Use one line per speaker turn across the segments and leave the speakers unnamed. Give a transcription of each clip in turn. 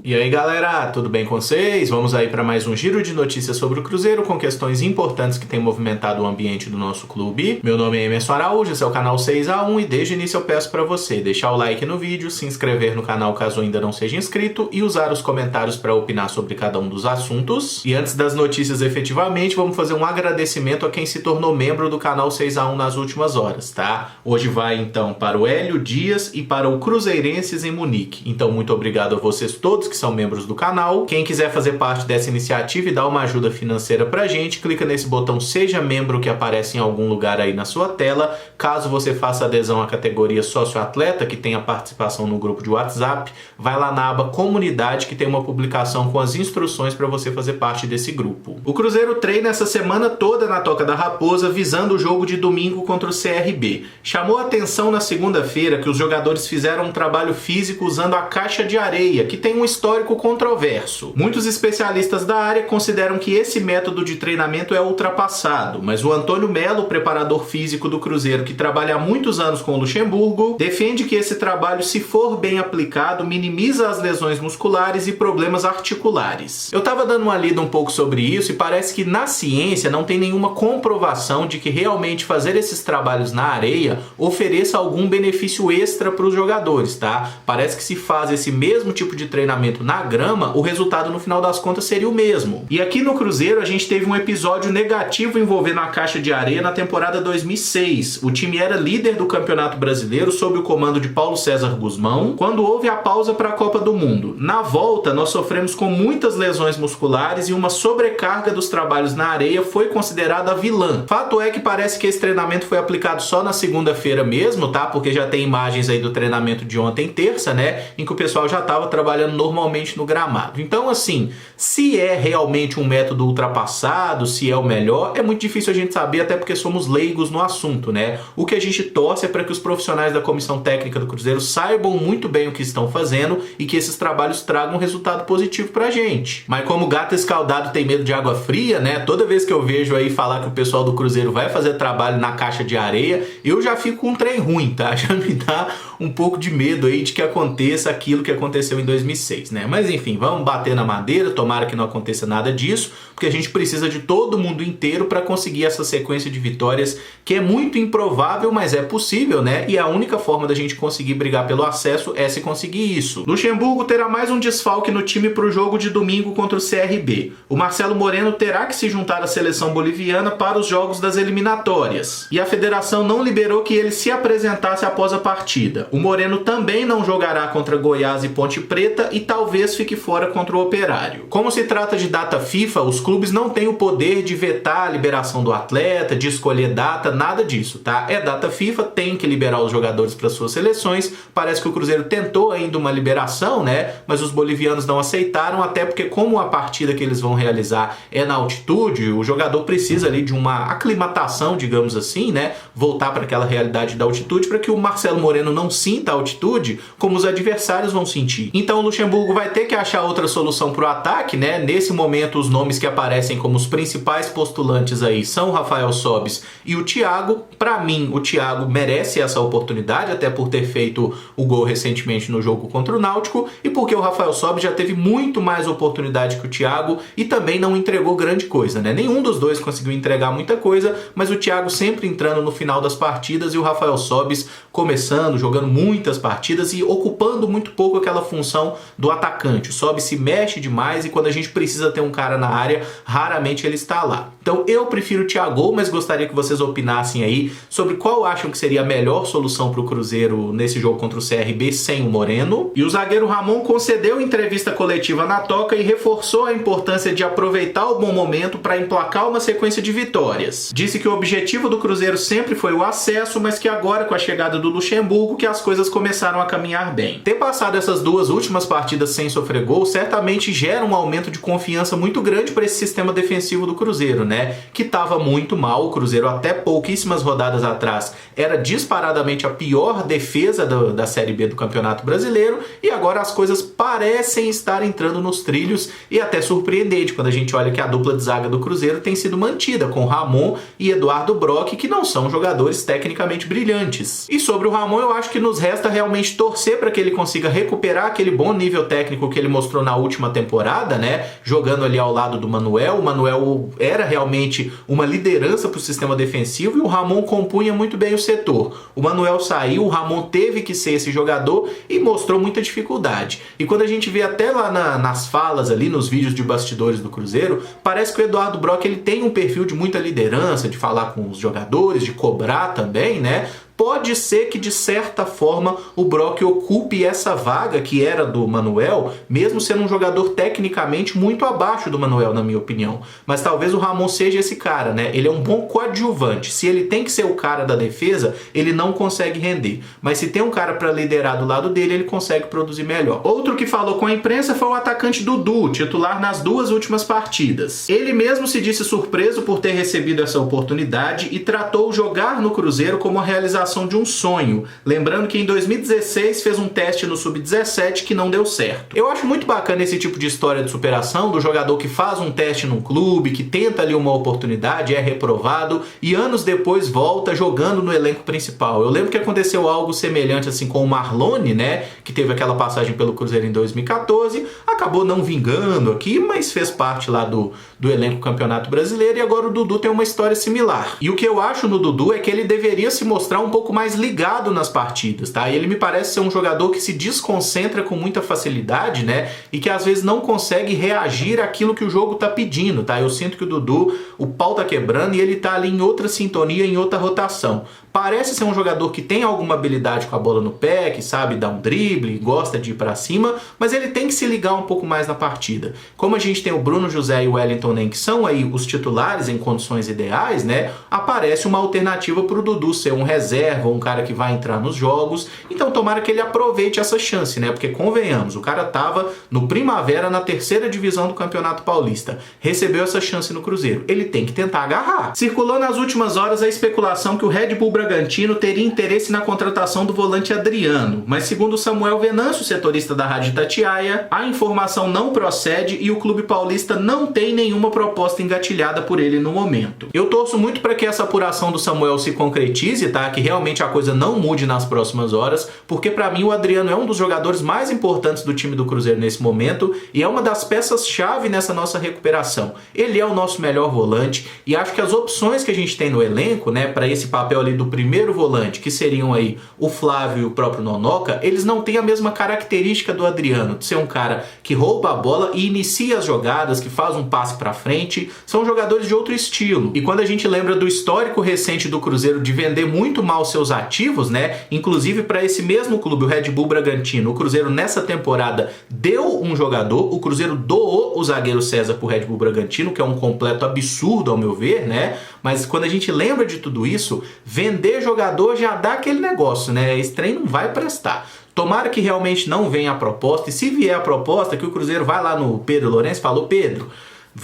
E aí galera, tudo bem com vocês? Vamos aí para mais um giro de notícias sobre o Cruzeiro com questões importantes que têm movimentado o ambiente do nosso clube. Meu nome é Emerson Araújo, esse é o canal 6x1 e desde o início eu peço para você deixar o like no vídeo, se inscrever no canal caso ainda não seja inscrito e usar os comentários para opinar sobre cada um dos assuntos. E antes das notícias efetivamente, vamos fazer um agradecimento a quem se tornou membro do canal 6x1 nas últimas horas, tá? Hoje vai então para o Hélio Dias e para o Cruzeirenses em Munique. Então muito obrigado a vocês todos que são membros do canal. Quem quiser fazer parte dessa iniciativa e dar uma ajuda financeira pra gente, clica nesse botão Seja Membro que aparece em algum lugar aí na sua tela. Caso você faça adesão à categoria Sócio-Atleta, que tem a participação no grupo de WhatsApp, vai lá na aba Comunidade, que tem uma publicação com as instruções para você fazer parte desse grupo. O Cruzeiro treina essa semana toda na Toca da Raposa, visando o jogo de domingo contra o CRB. Chamou a atenção na segunda-feira que os jogadores fizeram um trabalho físico usando a caixa de areia, que tem um histórico controverso. Muitos especialistas da área consideram que esse método de treinamento é ultrapassado, mas o Antônio Melo, preparador físico do Cruzeiro, que trabalha há muitos anos com o Luxemburgo, defende que esse trabalho, se for bem aplicado, minimiza as lesões musculares e problemas articulares. Eu tava dando uma lida um pouco sobre isso e parece que na ciência não tem nenhuma comprovação de que realmente fazer esses trabalhos na areia ofereça algum benefício extra para os jogadores, tá? Parece que se faz esse mesmo tipo de treinamento na grama, o resultado no final das contas seria o mesmo. E aqui no Cruzeiro a gente teve um episódio negativo envolvendo a caixa de areia na temporada 2006. O time era líder do Campeonato Brasileiro sob o comando de Paulo César Guzmão, quando houve a pausa para a Copa do Mundo. Na volta, nós sofremos com muitas lesões musculares e uma sobrecarga dos trabalhos na areia foi considerada vilã. Fato é que parece que esse treinamento foi aplicado só na segunda-feira mesmo, tá? Porque já tem imagens aí do treinamento de ontem, terça, né? Em que o pessoal já estava trabalhando normalmente no gramado. Então, assim, se é realmente um método ultrapassado, se é o melhor, é muito difícil a gente saber, até porque somos leigos no assunto, né? O que a gente torce é para que os profissionais da comissão técnica do Cruzeiro saibam muito bem o que estão fazendo e que esses trabalhos tragam um resultado positivo pra gente. Mas como gato escaldado tem medo de água fria, né? Toda vez que eu vejo aí falar que o pessoal do Cruzeiro vai fazer trabalho na caixa de areia, eu já fico com um trem ruim, tá? Já me dá um pouco de medo aí de que aconteça aquilo que aconteceu em 2006, né? Mas enfim, vamos bater na madeira, tomara que não aconteça nada disso, porque a gente precisa de todo mundo inteiro para conseguir essa sequência de vitórias que é muito improvável, mas é possível, né? E a única forma da gente conseguir brigar pelo acesso é se conseguir isso. Luxemburgo terá mais um desfalque no time para o jogo de domingo contra o CRB. O Marcelo Moreno terá que se juntar à seleção boliviana para os jogos das eliminatórias. E a federação não liberou que ele se apresentasse após a partida. O Moreno também não jogará contra Goiás e Ponte Preta e talvez fique fora contra o Operário. Como se trata de data FIFA, os clubes não têm o poder de vetar a liberação do atleta, de escolher data, nada disso, tá? É data FIFA, tem que liberar os jogadores para suas seleções. Parece que o Cruzeiro tentou ainda uma liberação, né? Mas os bolivianos não aceitaram, até porque como a partida que eles vão realizar é na altitude, o jogador precisa ali de uma aclimatação, digamos assim, né? Voltar para aquela realidade da altitude para que o Marcelo Moreno não sinta a altitude como os adversários vão sentir. Então o Luxemburgo vai ter que achar outra solução para o ataque, né? Nesse momento os nomes que aparecem como os principais postulantes aí são o Rafael Sobis e o Thiago. Para mim, o Thiago merece essa oportunidade, até por ter feito o gol recentemente no jogo contra o Náutico e porque o Rafael Sobis já teve muito mais oportunidade que o Thiago e também não entregou grande coisa, né? Nenhum dos dois conseguiu entregar muita coisa, mas o Thiago sempre entrando no final das partidas e o Rafael Sobis começando, jogando muitas partidas e ocupando muito pouco aquela função do atacante. O Sobis se mexe demais e quando a gente precisa ter um cara na área, raramente ele está lá. Então eu prefiro o Thiago, mas gostaria que vocês opinassem aí sobre qual acham que seria a melhor solução para o Cruzeiro nesse jogo contra o CRB sem o Moreno. E o zagueiro Ramon concedeu entrevista coletiva na Toca e reforçou a importância de aproveitar o bom momento para emplacar uma sequência de vitórias. Disse que o objetivo do Cruzeiro sempre foi o acesso, mas que agora com a chegada do Luxemburgo que as coisas começaram a caminhar bem. Ter passado essas duas últimas partidas partidas sem sofrer gol certamente gera um aumento de confiança muito grande para esse sistema defensivo do Cruzeiro, né? Que estava muito mal. O Cruzeiro até pouquíssimas rodadas atrás era disparadamente a pior defesa da Série B do Campeonato Brasileiro, e agora as coisas parecem estar entrando nos trilhos, e até surpreendente quando a gente olha que a dupla de zaga do Cruzeiro tem sido mantida com Ramon e Eduardo Brock, que não são jogadores tecnicamente brilhantes. E sobre o Ramon, eu acho que nos resta realmente torcer para que ele consiga recuperar aquele bom nível técnico que ele mostrou na última temporada, né? Jogando ali ao lado do Manuel. O Manuel era realmente uma liderança para o sistema defensivo e o Ramon compunha muito bem o setor. O Manuel saiu, o Ramon teve que ser esse jogador e mostrou muita dificuldade. E quando a gente vê até lá nas falas ali, nos vídeos de bastidores do Cruzeiro, parece que o Eduardo Brock ele tem um perfil de muita liderança, de falar com os jogadores, de cobrar também, né? Pode ser que, de certa forma, o Brock ocupe essa vaga que era do Manuel, mesmo sendo um jogador tecnicamente muito abaixo do Manuel, na minha opinião. Mas talvez o Ramon seja esse cara, né? Ele é um bom coadjuvante. Se ele tem que ser o cara da defesa, ele não consegue render. Mas se tem um cara para liderar do lado dele, ele consegue produzir melhor. Outro que falou com a imprensa foi o atacante Dudu, titular nas 2 últimas partidas. Ele mesmo se disse surpreso por ter recebido essa oportunidade e tratou jogar no Cruzeiro como uma realização de um sonho, lembrando que em 2016 fez um teste no Sub-17 que não deu certo. Eu acho muito bacana esse tipo de história de superação do jogador que faz um teste num clube, que tenta ali uma oportunidade, é reprovado e anos depois volta jogando no elenco principal. Eu lembro que aconteceu algo semelhante assim com o Marlone, né, que teve aquela passagem pelo Cruzeiro em 2014, acabou não vingando aqui, mas fez parte lá do elenco Campeonato Brasileiro, e agora o Dudu tem uma história similar. E o que eu acho no Dudu é que ele deveria se mostrar um pouco mais ligado nas partidas, tá? E ele me parece ser um jogador que se desconcentra com muita facilidade, né? E que às vezes não consegue reagir àquilo que o jogo tá pedindo, tá? Eu sinto que o Dudu, o pau tá quebrando e ele tá ali em outra sintonia, em outra rotação. Parece ser um jogador que tem alguma habilidade com a bola no pé, que sabe dar um drible, gosta de ir pra cima, mas ele tem que se ligar um pouco mais na partida. Como a gente tem o Bruno José e o Wellington Nem, que são aí os titulares em condições ideais, né? Aparece uma alternativa pro Dudu ser um reserva, um cara que vai entrar nos jogos. Então tomara que ele aproveite essa chance, né? Porque convenhamos, o cara tava no Primavera na 3ª divisão do Campeonato Paulista. Recebeu essa chance no Cruzeiro. Ele tem que tentar agarrar. Circulou nas últimas horas a especulação que o Red Bull Bragantino teria interesse na contratação do volante Adriano, mas segundo Samuel Venâncio, setorista da Rádio Itatiaia, a informação não procede e o clube paulista não tem nenhuma proposta engatilhada por ele no momento. Eu torço muito para que essa apuração do Samuel se concretize, tá? Que realmente a coisa não mude nas próximas horas, porque para mim o Adriano é um dos jogadores mais importantes do time do Cruzeiro nesse momento e é uma das peças-chave nessa nossa recuperação. Ele é o nosso melhor volante e acho que as opções que a gente tem no elenco, né, para esse papel ali do primeiro volante, que seriam aí o Flávio e o próprio Nonoca, eles não têm a mesma característica do Adriano, de ser um cara que rouba a bola e inicia as jogadas, que faz um passe para frente. São jogadores de outro estilo. E quando a gente lembra do histórico recente do Cruzeiro de vender muito mal seus ativos, né, inclusive para esse mesmo clube, o Red Bull Bragantino, o Cruzeiro nessa temporada deu um jogador, o Cruzeiro doou o zagueiro César pro Red Bull Bragantino, que é um completo absurdo ao meu ver, né, mas quando a gente lembra de tudo isso, vender jogador já dá aquele negócio, né? Esse trem não vai prestar. Tomara que realmente não venha a proposta, e se vier a proposta, que o Cruzeiro vai lá no Pedro Lourenço e falou: Pedro,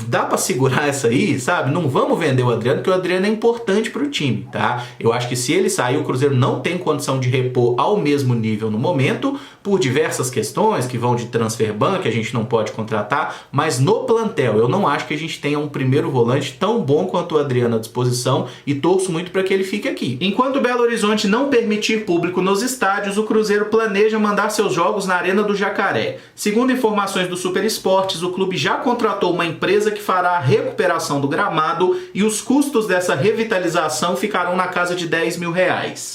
dá pra segurar essa aí, sabe? Não vamos vender o Adriano, porque o Adriano é importante pro time, tá? Eu acho que se ele sair, o Cruzeiro não tem condição de repor ao mesmo nível no momento, por diversas questões que vão de transfer ban, que a gente não pode contratar, mas no plantel eu não acho que a gente tenha um primeiro volante tão bom quanto o Adriano à disposição e torço muito para que ele fique aqui. Enquanto o Belo Horizonte não permitir público nos estádios, o Cruzeiro planeja mandar seus jogos na Arena do Jacaré. Segundo informações do Super Esportes, o clube já contratou uma empresa que fará a recuperação do gramado e os custos dessa revitalização ficarão na casa de R$10 mil.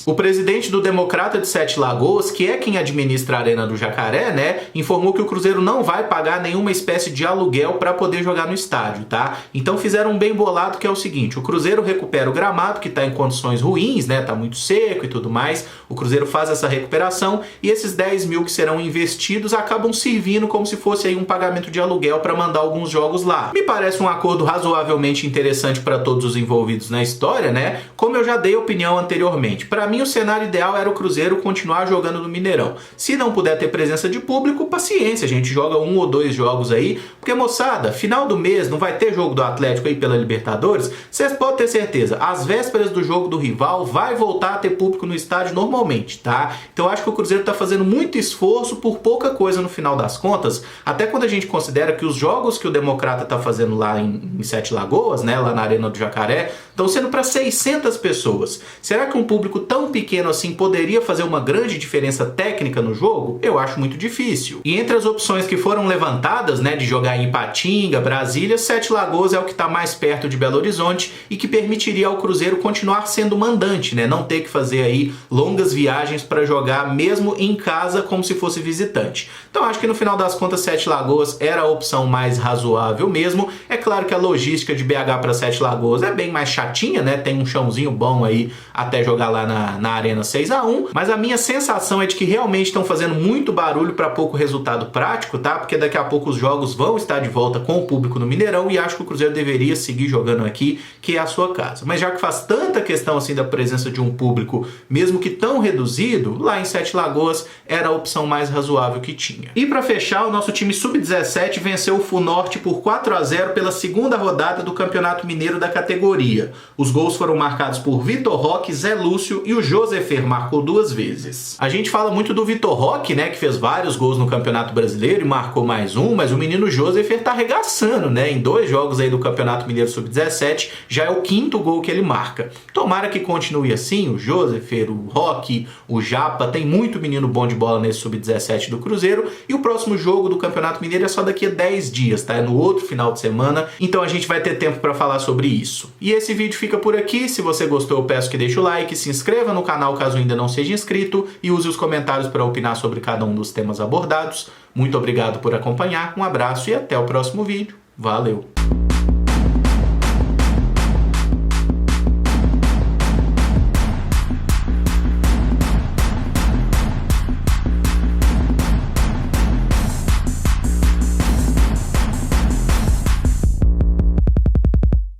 O presidente do Democrata de Sete Lagoas, que é quem administra a Arena do Jacaré, né, informou que o Cruzeiro não vai pagar nenhuma espécie de aluguel para poder jogar no estádio, tá? Então fizeram um bem bolado, que é o seguinte: o Cruzeiro recupera o gramado, que está em condições ruins, né, tá muito seco e tudo mais. O Cruzeiro faz essa recuperação e esses 10 mil que serão investidos acabam servindo como se fosse aí um pagamento de aluguel para mandar alguns jogos lá. continuar. Me parece um acordo razoavelmente interessante para todos os envolvidos na história, né? Como eu já dei opinião anteriormente. Para mim, o cenário ideal era o Cruzeiro continuar jogando no Mineirão. Se não puder ter presença de público, paciência, a gente joga 1 ou 2 jogos aí, porque, moçada, final do mês não vai ter jogo do Atlético aí pela Libertadores, vocês podem ter certeza, às vésperas do jogo do rival vai voltar a ter público no estádio normalmente, tá? Então eu acho que o Cruzeiro tá fazendo muito esforço por pouca coisa no final das contas, até quando a gente considera que os jogos que o Democrata tá fazendo lá em Sete Lagoas, né, lá na Arena do Jacaré, estão sendo para 600 pessoas. Será que um público tão pequeno assim poderia fazer uma grande diferença técnica no jogo? Eu acho muito difícil. E entre as opções que foram levantadas, né, de jogar em Ipatinga, Brasília, Sete Lagoas é o que está mais perto de Belo Horizonte e que permitiria ao Cruzeiro continuar sendo mandante, né, não ter que fazer aí longas viagens para jogar mesmo em casa como se fosse visitante. Então acho que no final das contas Sete Lagoas era a opção mais razoável mesmo. É claro que a logística de BH para Sete Lagoas é bem mais chatinha, né? Tem um chãozinho bom aí até jogar lá na Arena 6-1, mas a minha sensação é de que realmente estão fazendo muito barulho para pouco resultado prático, tá? Porque daqui a pouco os jogos vão estar de volta com o público no Mineirão e acho que o Cruzeiro deveria seguir jogando aqui, que é a sua casa. Mas já que faz tanta questão assim da presença de um público, mesmo que tão reduzido, lá em Sete Lagoas era a opção mais razoável que tinha. E para fechar, o nosso time sub-17 venceu o Funorte por 4-0 pela segunda rodada do Campeonato Mineiro da categoria. Os gols foram marcados por Vitor Roque, Zé Lúcio e o Josefer marcou 2 vezes. A gente fala muito do Vitor Roque, né, que fez vários gols no Campeonato Brasileiro e marcou mais um, mas o menino Josefer tá arregaçando, né, em 2 jogos aí do Campeonato Mineiro Sub-17, já é o 5º gol que ele marca. Tomara que continue assim, o Josefer, o Roque, o Japa, tem muito menino bom de bola nesse Sub-17 do Cruzeiro e o próximo jogo do Campeonato Mineiro é só daqui a 10 dias, tá? É no outro final de semana, então a gente vai ter tempo para falar sobre isso. E esse vídeo fica por aqui. Se você gostou, eu peço que deixe o like, se inscreva no canal caso ainda não seja inscrito e use os comentários para opinar sobre cada um dos temas abordados. Muito obrigado por acompanhar, um abraço e até o próximo vídeo. Valeu!